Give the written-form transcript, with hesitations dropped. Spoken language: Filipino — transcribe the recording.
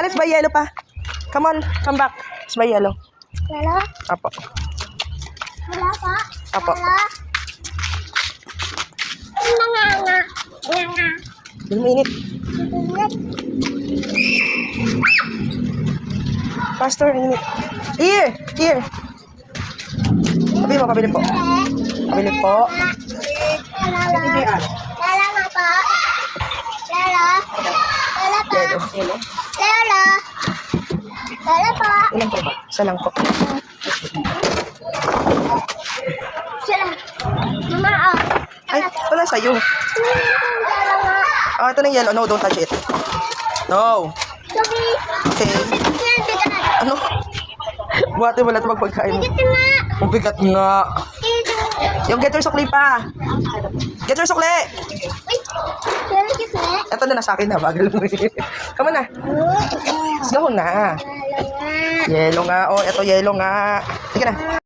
let's buy yellow pa. Come on, come back. Let's buy yellow. Yellow? Apo. Wala pa? Apo. Nga. Yung mainit. Pastor, init. Here. Pabili po. Pabili po. Lala nga pa. Lala pa. Lala pa. Ilan po ba? Isa lang po. Sila. Mama, Ay, wala sa'yo. Lala nga. Ito na yung yellow. No, don't touch it. No. Sabi. Okay. Yan, bigat. Ano? Buhatin mo lahat magpagkain mo. Bigat nga. Ang bigat nga. Yung get your sukli pa. Get your sukli. Uy, sorry kasi. Ito na nasa akin na. Bagal mo eh. Come on na. Let's go na. Lala nga. Yellow nga. Oh, ito yellow nga. Sige na.